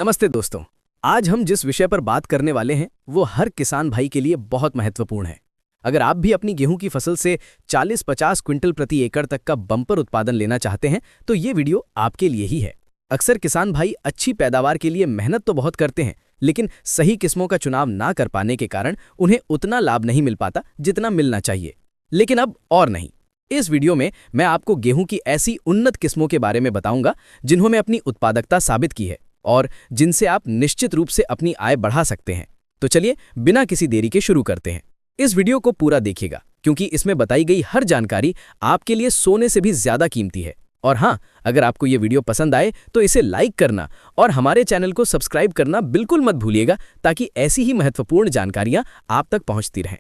नमस्ते दोस्तों। आज हम जिस विषय पर बात करने वाले हैं वो हर किसान भाई के लिए बहुत महत्वपूर्ण है। अगर आप भी अपनी गेहूं की फसल से 40-50 क्विंटल प्रति एकड़ तक का बम्पर उत्पादन लेना चाहते हैं तो ये वीडियो आपके लिए ही है। अक्सर किसान भाई अच्छी पैदावार के लिए मेहनत तो बहुत करते हैं, लेकिन सही किस्मों का चुनाव ना कर पाने के कारण उन्हें उतना लाभ नहीं मिल पाता जितना मिलना चाहिए। लेकिन अब और नहीं। इस वीडियो में मैं आपको गेहूं की ऐसी उन्नत किस्मों के बारे में बताऊंगा जिन्होंने अपनी उत्पादकता साबित की है और जिनसे आप निश्चित रूप से अपनी आय बढ़ा सकते हैं। तो चलिए बिना किसी देरी के शुरू करते हैं। इस वीडियो को पूरा देखिएगा क्योंकि इसमें बताई गई हर जानकारी आपके लिए सोने से भी ज्यादा कीमती है। और हाँ, अगर आपको ये वीडियो पसंद आए तो इसे लाइक करना और हमारे चैनल को सब्सक्राइब करना बिल्कुल मत भूलिएगा ताकि ऐसी ही महत्वपूर्ण जानकारियां आप तक पहुंचती रहें।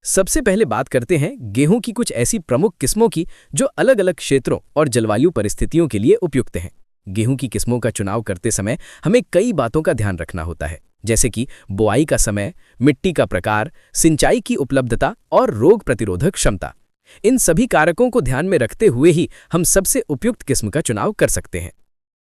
सबसे पहले बात करते हैं गेहूं की कुछ ऐसी प्रमुख किस्मों की जो अलग अलग क्षेत्रों और जलवायु परिस्थितियों के लिए उपयुक्त हैं। गेहूं की किस्मों का चुनाव करते समय हमें कई बातों का ध्यान रखना होता है, जैसे कि बुआई का समय, मिट्टी का प्रकार, सिंचाई की उपलब्धता और रोग प्रतिरोधक क्षमता। इन सभी कारकों को ध्यान में रखते हुए ही हम सबसे उपयुक्त किस्म का चुनाव कर सकते हैं।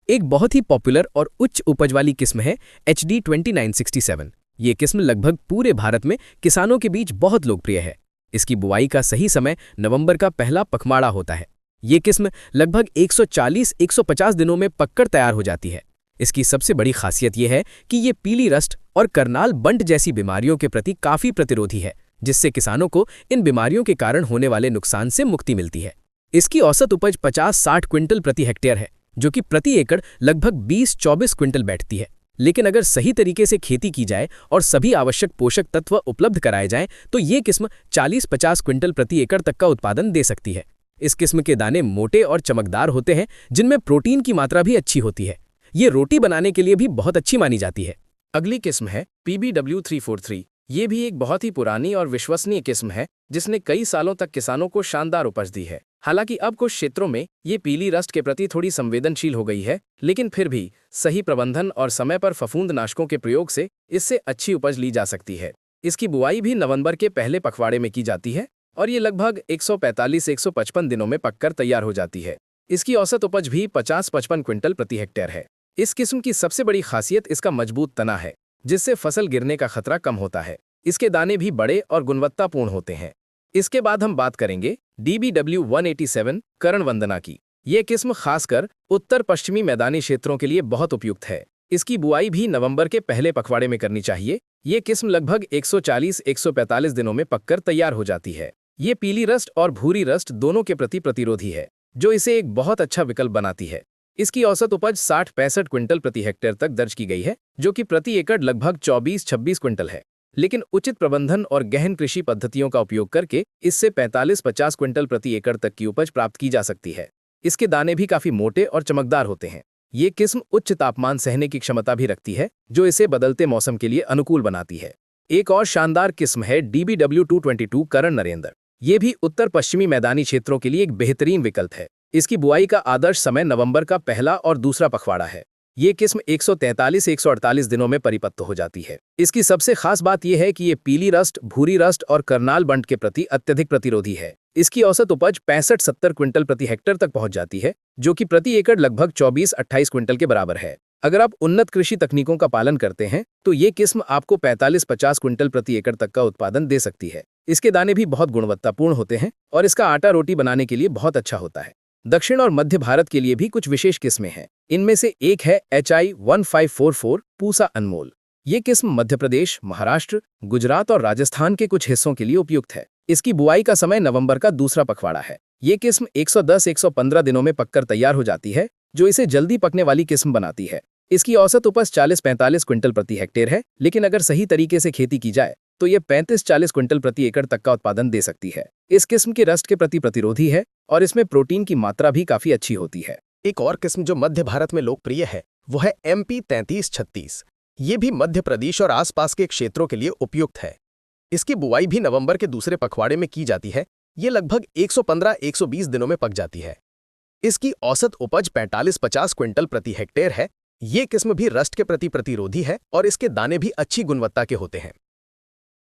एक बहुत ही पॉपुलर और उच्च उपज वाली किस्म है HD 2967। ये किस्म लगभग पूरे भारत में किसानों के बीच बहुत लोकप्रिय है। इसकी बुआई का सही समय नवंबर का पहला पखवाड़ा होता है। ये किस्म लगभग 140-150 दिनों में पककर तैयार हो जाती है। इसकी सबसे बड़ी खासियत यह है कि ये पीली रस्ट और करनाल बंट जैसी बीमारियों के प्रति काफी प्रतिरोधी है, जिससे किसानों को इन बीमारियों के कारण होने वाले नुकसान से मुक्ति मिलती है। इसकी औसत उपज 50-60 क्विंटल प्रति हेक्टेयर है, जो कि प्रति एकड़ लगभग 20-24 क्विंटल बैठती है। लेकिन अगर सही तरीके से खेती की जाए और सभी आवश्यक पोषक तत्व उपलब्ध कराए जाएं, तो ये किस्म 40-50 क्विंटल प्रति एकड़ तक का उत्पादन दे सकती है। इस किस्म के दाने मोटे और चमकदार होते हैं, जिनमें प्रोटीन की मात्रा भी अच्छी होती है। ये रोटी बनाने के लिए भी बहुत अच्छी मानी जाती है। अगली किस्म है PBW 343। ये भी एक बहुत ही पुरानी और विश्वसनीय किस्म है जिसने कई सालों तक किसानों को शानदार उपज दी है। हालांकि अब कुछ क्षेत्रों में ये पीली रस्ट के प्रति थोड़ी संवेदनशील हो गई है, लेकिन फिर भी सही प्रबंधन और समय पर फफूंदनाशकों के प्रयोग से इससे अच्छी उपज ली जा सकती है। इसकी बुआई भी नवंबर के पहले पखवाड़े में की जाती है और ये लगभग 145-155 दिनों में पककर तैयार हो जाती है। इसकी औसत उपज भी 50-55 क्विंटल प्रति हेक्टेयर है। इस किस्म की सबसे बड़ी खासियत इसका मजबूत तना है, जिससे फसल गिरने का खतरा कम होता है। इसके दाने भी बड़े और गुणवत्तापूर्ण होते हैं। इसके बाद हम बात करेंगे DBW 187 करण वंदना की। ये किस्म खासकर उत्तर पश्चिमी मैदानी क्षेत्रों के लिए बहुत उपयुक्त है। इसकी बुआई भी नवंबर के पहले पखवाड़े में करनी चाहिए। ये किस्म लगभग 140-145 दिनों में पककर तैयार हो जाती है। ये पीली रस्ट और भूरी रस्ट दोनों के प्रति प्रतिरोधी है, जो इसे एक बहुत अच्छा विकल्प बनाती है। इसकी औसत उपज 60-65 क्विंटल प्रति हेक्टेयर तक दर्ज की गई है, जो कि प्रति एकड़ लगभग 24-26 क्विंटल है। लेकिन उचित प्रबंधन और गहन कृषि पद्धतियों का उपयोग करके इससे 45-50 क्विंटल प्रति एकड़ तक की उपज प्राप्त की जा सकती है। इसके दाने भी काफी मोटे और चमकदार होते हैं। ये किस्म उच्च तापमान सहने की क्षमता भी रखती है, जो इसे बदलते मौसम के लिए अनुकूल बनाती है। एक और शानदार किस्म है DBW 222 करण नरेंद्र। ये भी उत्तर पश्चिमी मैदानी क्षेत्रों के लिए एक बेहतरीन विकल्प है। इसकी बुआई का आदर्श समय नवंबर का पहला और दूसरा पखवाड़ा है। ये किस्म 143-148 दिनों में परिपक्व हो जाती है। इसकी सबसे खास बात यह है कि ये पीली रस्ट, भूरी रस्ट और करनाल बंट के प्रति अत्यधिक प्रतिरोधी है। इसकी औसत उपज 65-70 क्विंटल प्रति हेक्टेयर तक पहुंच जाती है, जो कि प्रति एकड़ लगभग 24-28 क्विंटल के बराबर है। अगर आप उन्नत कृषि तकनीकों का पालन करते हैं तो ये किस्म आपको 45-50 क्विंटल प्रति एकड़ तक का उत्पादन दे सकती है। इसके दाने भी बहुत गुणवत्तापूर्ण होते हैं और इसका आटा रोटी बनाने के लिए बहुत अच्छा होता है। दक्षिण और मध्य भारत के लिए भी कुछ विशेष किस्में हैं। इनमें से एक है HI 1544 पूसा अनमोल। ये किस्म मध्य प्रदेश, महाराष्ट्र, गुजरात और राजस्थान के कुछ हिस्सों के लिए उपयुक्त है। इसकी बुआई का समय नवंबर का दूसरा पखवाड़ा है। ये किस्म 110-115 दिनों में पककर तैयार हो जाती है, जो इसे जल्दी पकने वाली किस्म बनाती है। इसकी औसत उपज 40-45 क्विंटल प्रति हेक्टेयर है, लेकिन अगर सही तरीके से खेती की जाए तो ये 35-40 क्विंटल प्रति एकड़ तक का उत्पादन दे सकती है। इस किस्म की रस्ट के प्रति प्रतिरोधी है और इसमें प्रोटीन की मात्रा भी काफी अच्छी होती है। एक और किस्म जो मध्य भारत में लोकप्रिय है वो है MP 3336। ये भी मध्य प्रदेश और आसपास के क्षेत्रों के लिए उपयुक्त है। इसकी बुआई भी नवंबर के दूसरे पखवाड़े में की जाती है। ये लगभग 115-120 दिनों में पक जाती है। इसकी औसत उपज 45-50 क्विंटल प्रति हेक्टेयर है। ये किस्म भी रस्ट के प्रति प्रतिरोधी है और इसके दाने भी अच्छी गुणवत्ता के होते हैं।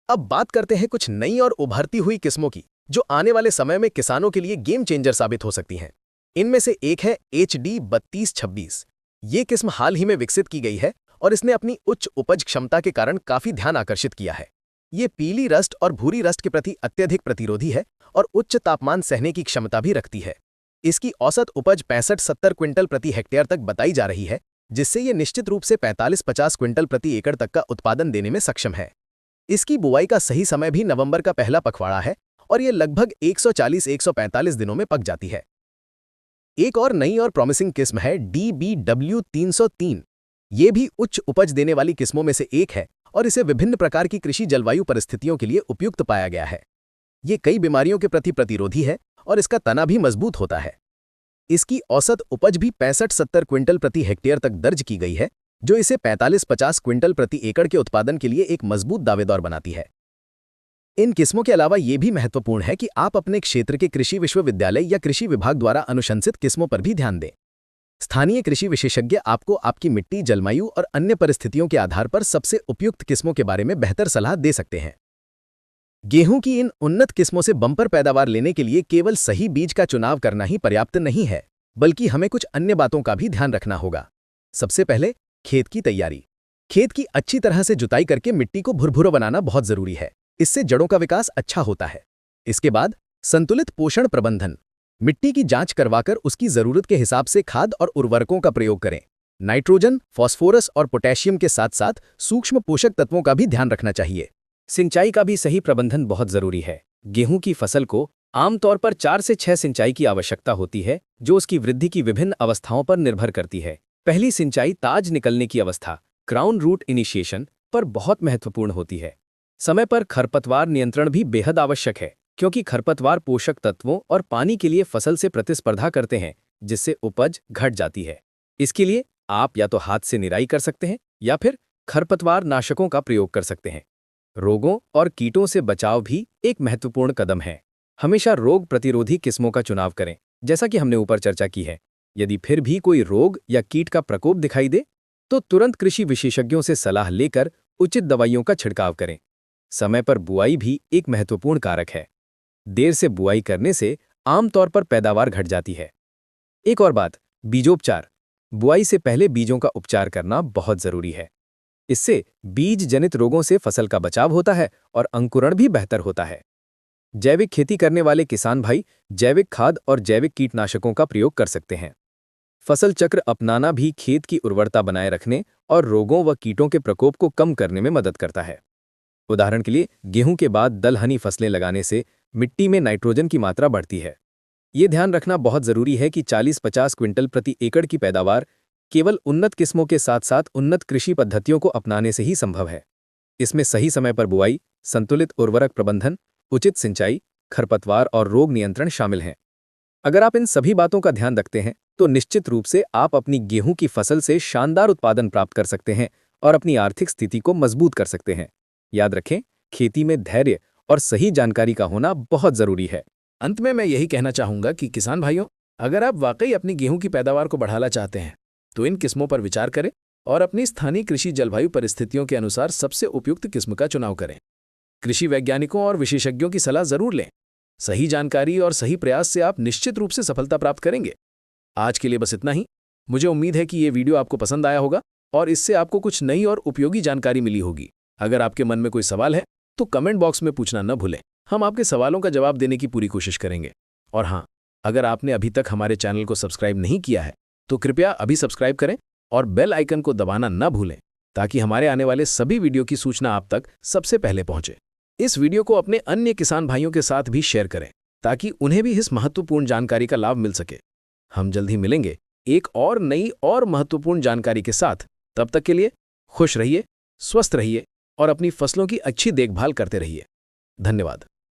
अब बात करते हैं कुछ नई और उभरती हुई किस्मों की, जो आने वाले समय में किसानों के लिए गेम चेंजर साबित हो सकती हैं। इनमें से एक है HD 3226। ये किस्म हाल ही में विकसित की गई है और इसने अपनी उच्च उपज क्षमता के कारण काफी ध्यान आकर्षित किया है। ये पीली रस्ट और भूरी रस्ट के प्रति अत्यधिक प्रतिरोधी है और उच्च तापमान सहने की क्षमता भी रखती है। इसकी औसत उपज 65-70 क्विंटल प्रति हेक्टेयर तक बताई जा रही है, जिससे ये निश्चित रूप से 45-50 क्विंटल प्रति एकड़ तक का उत्पादन देने में सक्षम है। इसकी बुवाई का सही समय भी नवंबर का पहला पखवाड़ा है और ये लगभग 140-145 दिनों में पक जाती है। एक और नई और प्रॉमिसिंग किस्म है DBW303। ये भी उच्च उपज देने वाली किस्मों में से एक है और इसे विभिन्न प्रकार की कृषि जलवायु परिस्थितियों के लिए उपयुक्त पाया गया है। ये कई बीमारियों के प्रति प्रतिरोधी है और इसका तना भी मजबूत होता है। इसकी औसत उपज भी 65-70 क्विंटल प्रति हेक्टेयर तक दर्ज की गई है, जो इसे 45-50 क्विंटल प्रति एकड़ के उत्पादन के लिए एक मजबूत दावेदार बनाती है। इन किस्मों के अलावा ये भी महत्वपूर्ण है कि आप अपने क्षेत्र के कृषि विश्वविद्यालय या कृषि विभाग द्वारा अनुशंसित किस्मों पर भी ध्यान दें। स्थानीय कृषि विशेषज्ञ आपको आपकी मिट्टी, जलवायु और अन्य परिस्थितियों के आधार पर सबसे उपयुक्त किस्मों के बारे में बेहतर सलाह दे सकते हैं। गेहूं की इन उन्नत किस्मों से बम्पर पैदावार लेने के लिए केवल सही बीज का चुनाव करना ही पर्याप्त नहीं है, बल्कि हमें कुछ अन्य बातों का भी ध्यान रखना होगा। सबसे पहले खेत की तैयारी। खेत की अच्छी तरह से जुताई करके मिट्टी को भुरभुरा बनाना बहुत जरूरी है। इससे जड़ों का विकास अच्छा होता है। इसके बाद संतुलित पोषण प्रबंधन। मिट्टी की जांच करवाकर उसकी जरूरत के हिसाब से खाद और उर्वरकों का प्रयोग करें। नाइट्रोजन, फास्फोरस और पोटेशियम के साथ साथ सूक्ष्म पोषक तत्वों का भी ध्यान रखना चाहिए। सिंचाई का भी सही प्रबंधन बहुत जरूरी है। गेहूं की फसल को आमतौर पर 4 से 6 सिंचाई की आवश्यकता होती है, जो उसकी वृद्धि की विभिन्न अवस्थाओं पर निर्भर करती है। पहली सिंचाई ताज निकलने की अवस्था, क्राउन रूट इनिशिएशन, पर बहुत महत्वपूर्ण होती है। समय पर खरपतवार नियंत्रण भी बेहद आवश्यक है, क्योंकि खरपतवार पोषक तत्वों और पानी के लिए फसल से प्रतिस्पर्धा करते हैं, जिससे उपज घट जाती है। इसके लिए आप या तो हाथ से निराई कर सकते हैं या फिर खरपतवार नाशकों का प्रयोग कर सकते हैं। रोगों और कीटों से बचाव भी एक महत्वपूर्ण कदम है। हमेशा रोग प्रतिरोधी किस्मों का चुनाव करें, जैसा कि हमने ऊपर चर्चा की है। यदि फिर भी कोई रोग या कीट का प्रकोप दिखाई दे, तो तुरंत कृषि विशेषज्ञों से सलाह लेकर उचित दवाइयों का छिड़काव करें। समय पर बुआई भी एक महत्वपूर्ण कारक है। देर से बुआई करने से आमतौर पर पैदावार घट जाती है। एक और बात, बीजोपचार। बुआई से पहले बीजों का उपचार करना बहुत जरूरी है। इससे बीज जनित रोगों से फसल का बचाव होता है और अंकुरण भी बेहतर होता है। जैविक खेती करने वाले किसान भाई जैविक खाद और जैविक कीटनाशकों का प्रयोग कर सकते हैं। फसल चक्र अपनाना भी खेत की उर्वरता बनाए रखने और रोगों व कीटों के प्रकोप को कम करने में मदद करता है। उदाहरण के लिए, गेहूं के बाद दलहनी फसलें लगाने से मिट्टी में नाइट्रोजन की मात्रा बढ़ती है। ये ध्यान रखना बहुत जरूरी है कि 40-50 क्विंटल प्रति एकड़ की पैदावार केवल उन्नत किस्मों के साथ साथ उन्नत कृषि पद्धतियों को अपनाने से ही संभव है। इसमें सही समय पर बुआई, संतुलित उर्वरक प्रबंधन, उचित सिंचाई, खरपतवार और रोग नियंत्रण शामिल हैं। अगर आप इन सभी बातों का ध्यान रखते हैं, तो निश्चित रूप से आप अपनी गेहूं की फसल से शानदार उत्पादन प्राप्त कर सकते हैं और अपनी आर्थिक स्थिति को मजबूत कर सकते हैं। याद रखें, खेती में धैर्य और सही जानकारी का होना बहुत जरूरी है। अंत में मैं यही कहना चाहूंगा कि किसान भाइयों, अगर आप वाकई अपनी गेहूं की पैदावार को बढ़ाना चाहते हैं, तो इन किस्मों पर विचार करें और अपनी स्थानीय कृषि जलवायु परिस्थितियों के अनुसार सबसे उपयुक्त किस्म का चुनाव करें। कृषि वैज्ञानिकों और विशेषज्ञों की सलाह जरूर लें। सही जानकारी और सही प्रयास से आप निश्चित रूप से सफलता प्राप्त करेंगे। आज के लिए बस इतना ही। मुझे उम्मीद है कि ये वीडियो आपको पसंद आया होगा और इससे आपको कुछ नई और उपयोगी जानकारी मिली होगी। अगर आपके मन में कोई सवाल है तो कमेंट बॉक्स में पूछना न भूलें। हम आपके सवालों का जवाब देने की पूरी कोशिश करेंगे। और हाँ, अगर आपने अभी तक हमारे चैनल को सब्सक्राइब नहीं किया है तो कृपया अभी सब्सक्राइब करें और बेल आइकन को दबाना न भूलें, ताकि हमारे आने वाले सभी वीडियो की सूचना आप तक सबसे पहले पहुंचे। इस वीडियो को अपने अन्य किसान भाइयों के साथ भी शेयर करें, ताकि उन्हें भी इस महत्वपूर्ण जानकारी का लाभ मिल सके। हम जल्द ही मिलेंगे एक और नई और महत्वपूर्ण जानकारी के साथ। तब तक के लिए खुश रहिए, स्वस्थ रहिए और अपनी फसलों की अच्छी देखभाल करते रहिए। धन्यवाद।